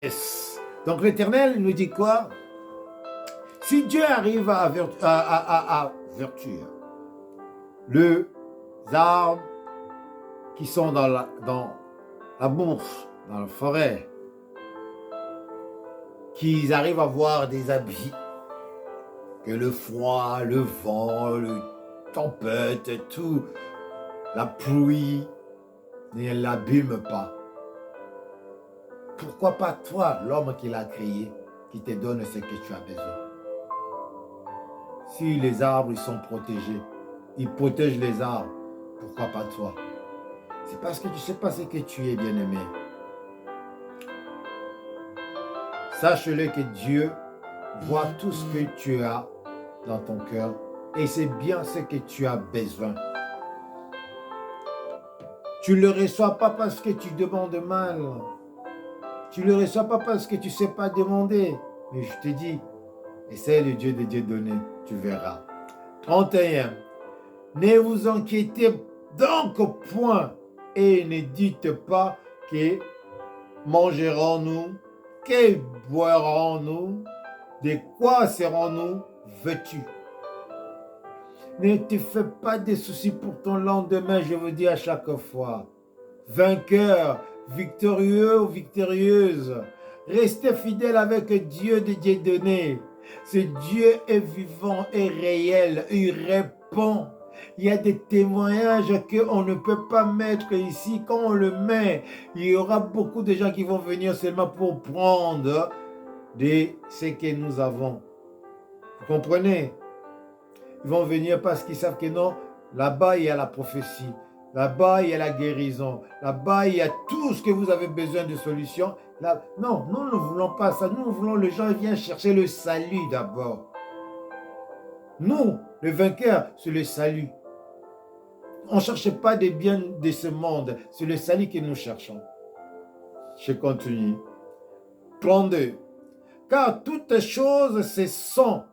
Yes. Donc l'Éternel nous dit quoi? Si Dieu arrive à vertuer les arbres qui sont dans la bourse, dans la forêt, qu'ils arrivent à avoir des habits, que le froid, le vent, le tempête, tout, la pluie ne l'abîme pas. Pourquoi pas toi, l'homme qui l'a créé, qui te donne ce que tu as besoin? Si les arbres ils sont protégés, ils protègent les arbres, pourquoi pas toi? C'est parce que tu ne sais pas ce que tu es, bien-aimé. Sache-le que Dieu voit tout ce que tu as dans ton cœur et c'est bien ce que tu as besoin. Tu ne le reçois pas parce que tu demandes mal. Tu ne le reçois pas parce que tu ne sais pas demander. Mais je te dis, essaie de Dieu donner, tu verras. 31. Ne vous inquiétez donc point et ne dites pas que mangerons-nous, que boirons-nous, de quoi serons-nous vêtus. Ne te fais pas de soucis pour ton lendemain, je vous dis à chaque fois. Vainqueur, victorieux ou victorieuse, restez fidèle avec Dieu de Dieudonné. Ce Dieu est vivant et réel, il répond. Il y a des témoignages qu'on ne peut pas mettre ici. Quand on le met, il y aura beaucoup de gens qui vont venir seulement pour prendre de ce que nous avons. Vous comprenez? Ils vont venir parce qu'ils savent que non, là-bas, il y a la prophétie. Là-bas, il y a la guérison. Là-bas, il y a tout ce que vous avez besoin de solutions. Là, non, nous ne voulons pas ça. Nous voulons les gens viennent chercher le salut d'abord. Nous, le vainqueur, c'est le salut. On ne cherche pas des biens de ce monde. C'est le salut que nous cherchons. Je continue. 32. Car toutes choses, ce sont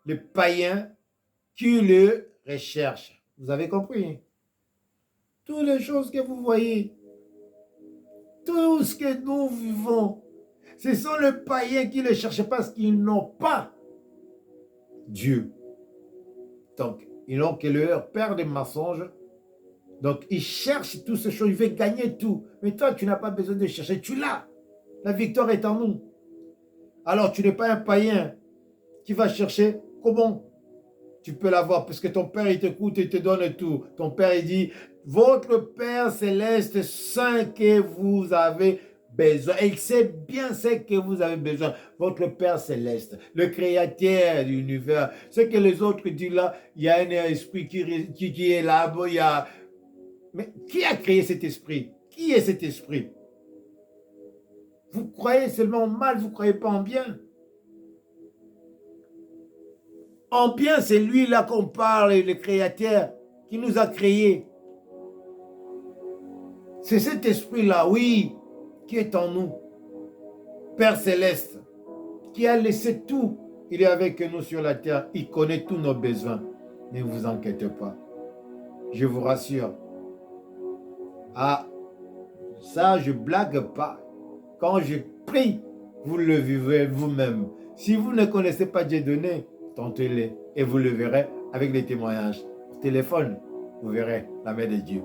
les païens qui le recherchent. Vous avez compris? Toutes les choses que vous voyez, tout ce que nous vivons, ce sont les païens qui le cherchent parce qu'ils n'ont pas Dieu. Donc, ils n'ont que leur père des mensonges. Donc, ils cherchent toutes ces choses, ils veulent gagner tout. Mais toi, tu n'as pas besoin de chercher, tu l'as. La victoire est en nous. Alors, tu n'es pas un païen qui va chercher comment tu peux l'avoir, parce que ton Père, il t'écoute et te donne tout. Ton Père, il dit, votre Père céleste sait que vous avez besoin. Il sait bien ce que vous avez besoin. Votre Père céleste, le créateur de l'univers. Ce que les autres disent là, il y a un esprit qui est là-bas. Il y a... Mais qui a créé cet esprit? Qui est cet esprit? Vous croyez seulement en mal, vous ne croyez pas en bien. En bien, c'est lui-là qu'on parle, le créateur qui nous a créés. C'est cet esprit-là, oui, qui est en nous. Père céleste, qui a laissé tout. Il est avec nous sur la terre. Il connaît tous nos besoins. Ne vous inquiétez pas. Je vous rassure. Ah, ça, je ne blague pas. Quand je prie, vous le vivez vous-même. Si vous ne connaissez pas Dieudonné, tentez-le et vous le verrez avec les témoignages. Téléphone, vous verrez la main de Dieu.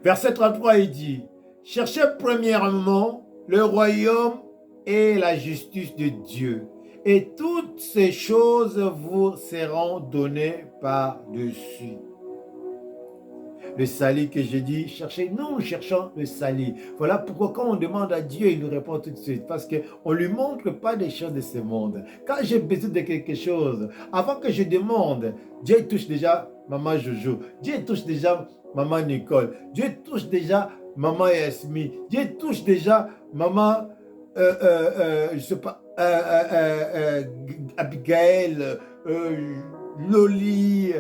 Verset 33, il dit, cherchez premièrement le royaume et la justice de Dieu, et toutes ces choses vous seront données par-dessus. Le salut que j'ai dit, cherchez, nous cherchons le salut. Voilà pourquoi quand on demande à Dieu, il nous répond tout de suite. Parce qu'on ne lui montre pas des choses de ce monde. Quand j'ai besoin de quelque chose, avant que je demande, Dieu touche déjà maman Jojo. Dieu touche déjà maman Nicole. Dieu touche déjà maman Yasmi. Dieu touche déjà maman, je sais pas, Abigail, Loli.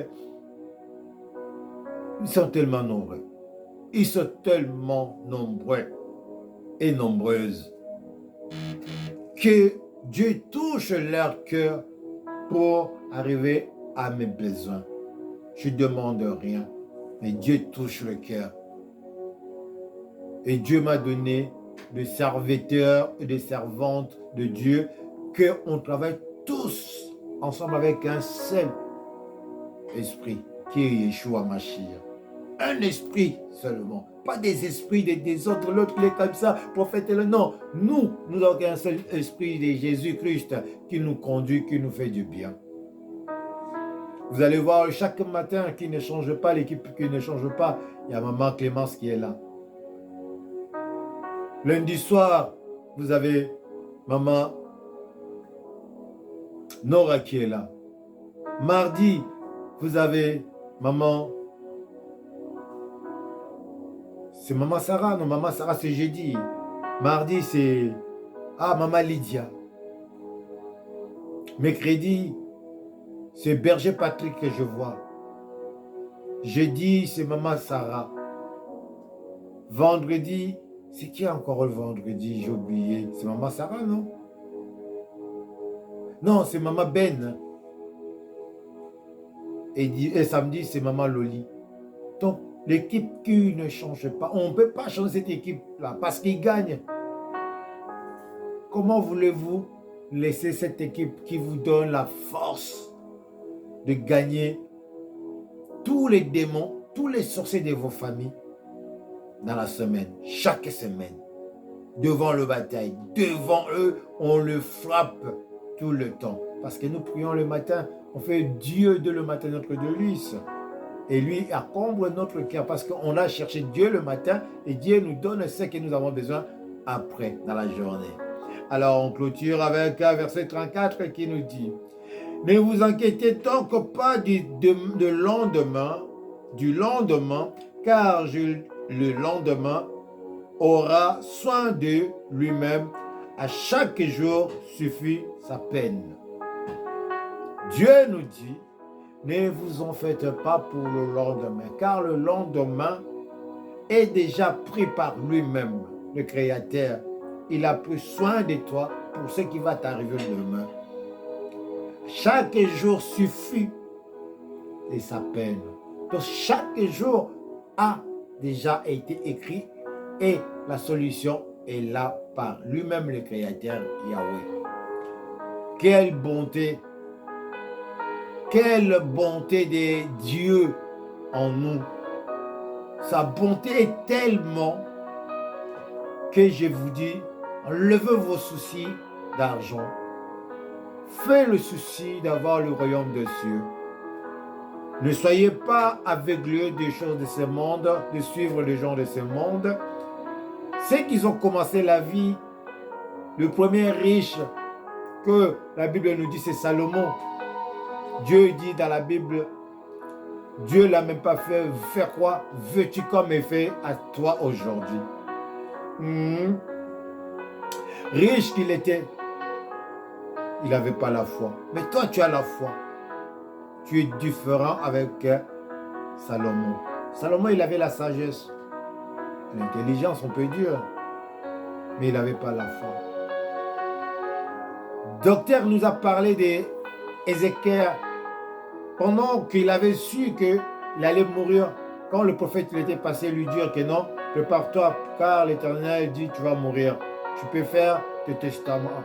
Ils sont tellement nombreux. Ils sont tellement nombreux et nombreuses que Dieu touche leur cœur pour arriver à mes besoins. Je ne demande rien, mais Dieu touche le cœur. Et Dieu m'a donné de serviteurs et de servantes de Dieu, qu'on travaille tous ensemble avec un seul esprit, qui est Yeshua Mashiach. Un esprit seulement, pas des esprits des autres, l'autre il est comme ça, prophète, non, nous avons un seul esprit de Jésus-Christ qui nous conduit, qui nous fait du bien. Vous allez voir chaque matin qui ne change pas, l'équipe qui ne change pas, il y a maman Clémence qui est là. Lundi soir, vous avez maman Nora qui est là. Mardi, vous avez maman, c'est maman Sarah, non, maman Sarah c'est jeudi. Mardi c'est, maman Lydia. Mercredi, c'est Berger Patrick que je vois. Jeudi, c'est maman Sarah. Vendredi, c'est qui encore le vendredi? J'ai oublié. C'est maman Sarah, non? Non, c'est maman Ben. Et samedi, c'est maman Loli. Donc, l'équipe qui ne change pas, on ne peut pas changer cette équipe-là parce qu'ils gagnent. Comment voulez-vous laisser cette équipe qui vous donne la force de gagner tous les démons, tous les sorciers de vos familles dans la semaine, chaque semaine, devant le bataille, devant eux, on le frappe tout le temps. Parce que nous prions le matin, on fait Dieu de le matin notre délice. Et lui accombre notre cœur parce qu'on a cherché Dieu le matin et Dieu nous donne ce que nous avons besoin après, dans la journée. Alors on clôture avec un verset 34 qui nous dit: ne vous inquiétez donc pas du lendemain, car le lendemain aura soin de lui-même. À chaque jour suffit sa peine. Dieu nous dit: ne vous en faites pas pour le lendemain, car le lendemain est déjà pris par lui-même, le Créateur. Il a pris soin de toi pour ce qui va t'arriver demain. Chaque jour suffit de sa peine. Donc chaque jour a déjà été écrit et la solution est là par lui-même le Créateur Yahweh. Quelle bonté de Dieu en nous. Sa bonté est tellement que je vous dis, enlevez vos soucis d'argent. Faites le souci d'avoir le royaume des cieux. Ne soyez pas aveuglés des choses de ce monde, de suivre les gens de ce monde. Ceux qui ont commencé la vie, le premier riche que la Bible nous dit, c'est Salomon. Dieu dit dans la Bible, Dieu ne l'a même pas fait faire quoi? Veux-tu comme est fait à toi aujourd'hui? Riche qu'il était, il n'avait pas la foi. Mais toi, tu as la foi. Tu es différent avec Salomon. Salomon, il avait la sagesse. L'intelligence, on peut dire. Mais il n'avait pas la foi. Docteur nous a parlé d'Ézéchiel. Pendant qu'il avait su qu'il allait mourir, quand le prophète il était passé lui dire que non, prépare-toi, car l'Éternel dit tu vas mourir. Tu peux faire tes testaments.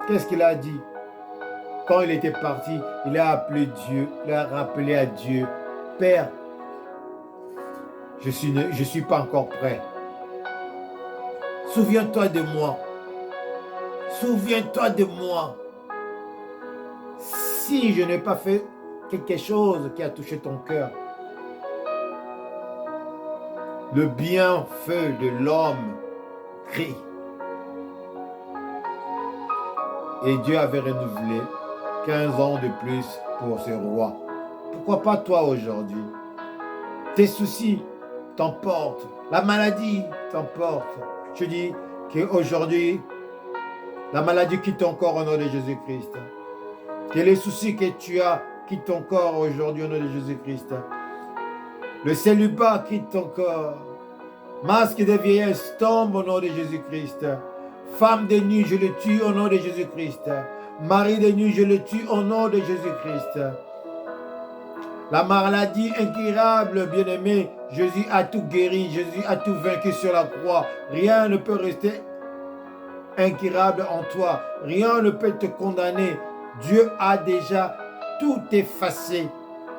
Qu'est-ce qu'il a dit? Quand il était parti, il a appelé Dieu, il a rappelé à Dieu, Père, je suis pas encore prêt. Souviens-toi de moi. Souviens-toi de moi. Si je n'ai pas fait quelque chose qui a touché ton cœur, le bienfait de l'homme crie. Et Dieu avait renouvelé 15 ans de plus pour ce roi. Pourquoi pas toi aujourd'hui? Tes soucis t'emportent, la maladie t'emporte. Je dis qu'aujourd'hui, la maladie quitte ton corps au nom de Jésus-Christ. Que les soucis que tu as quittent ton corps aujourd'hui au nom de Jésus-Christ. Le célibat quitte ton corps. Masque de vieillesse tombe au nom de Jésus-Christ. Femme de nuit, je le tue au nom de Jésus-Christ. Mari de nuit, je le tue au nom de Jésus-Christ. La maladie incurable, bien-aimé, Jésus a tout guéri, Jésus a tout vaincu sur la croix. Rien ne peut rester incurable en toi. Rien ne peut te condamner. Dieu a déjà tout effacé.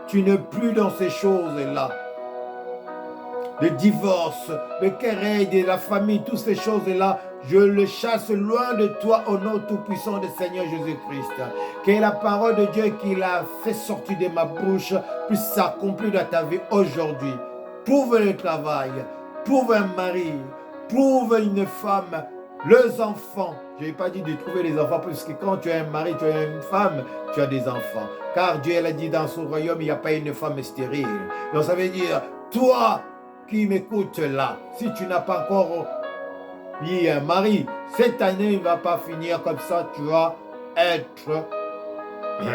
Tu n'es plus dans ces choses-là. Le divorce, le querelle de la famille, toutes ces choses-là, je le chasse loin de toi au nom tout-puissant du Seigneur Jésus-Christ. Que la parole de Dieu qu'il a fait sortir de ma bouche puisse s'accomplir dans ta vie aujourd'hui. Trouve le travail, trouve un mari, trouve une femme, les enfants. Je n'ai pas dit de trouver les enfants, parce que quand tu as un mari, tu as une femme, tu as des enfants. Car Dieu l'a dit dans son royaume, il n'y a pas une femme stérile. Donc ça veut dire, toi qui m'écoutes là, si tu n'as pas encore eu un mari, cette année, il ne va pas finir comme ça. Tu vas être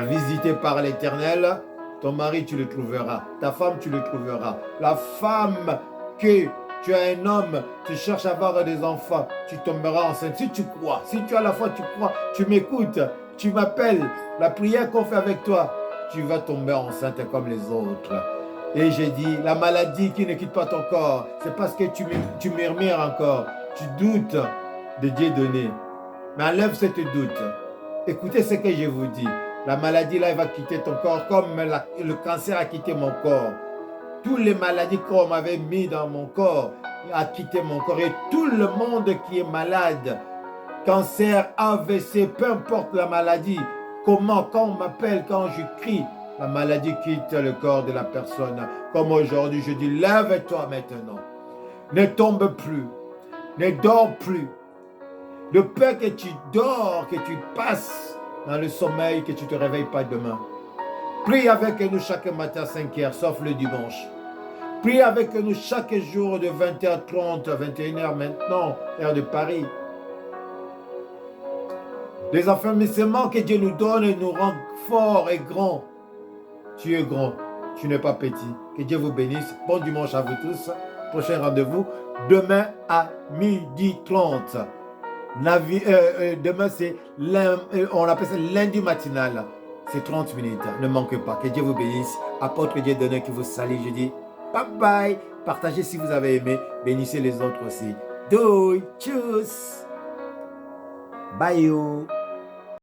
visité par l'Éternel. Ton mari, tu le trouveras. Ta femme, tu le trouveras. La femme que tu as un homme, tu cherches à avoir des enfants, tu tomberas enceinte. Si tu crois, si tu as la foi, tu crois, tu m'écoutes, tu m'appelles, la prière qu'on fait avec toi, tu vas tomber enceinte comme les autres. Et j'ai dit, la maladie qui ne quitte pas ton corps, c'est parce que tu murmures encore, tu doutes de Dieu donné. Mais enlève cette doute. Écoutez ce que je vous dis. La maladie là, elle va quitter ton corps comme le cancer a quitté mon corps. Toutes les maladies qu'on m'avait mis dans mon corps a quitté mon corps. Et tout le monde qui est malade, cancer, AVC, peu importe la maladie, comment, quand on m'appelle, quand je crie, la maladie quitte le corps de la personne. Comme aujourd'hui, je dis, lève-toi maintenant. Ne tombe plus. Ne dors plus. De peur que tu dors, que tu passes dans le sommeil, que tu ne te réveilles pas demain. Prie avec nous chaque matin à 5 heures, sauf le dimanche. Prie avec nous chaque jour de 20h30 à 21h maintenant, heure de Paris. Les affermissements que Dieu nous donne nous rendent forts et grands. Tu es grand, tu n'es pas petit. Que Dieu vous bénisse. Bon dimanche à vous tous. Prochain rendez-vous demain à 12h30. Demain, on appelle ça lundi matinal. C'est 30 minutes. Ne manquez pas. Que Dieu vous bénisse. Apôtre Dieu donné qui vous salue. Je dis bye bye. Partagez si vous avez aimé. Bénissez les autres aussi. Doi. Tchuss. Bye you.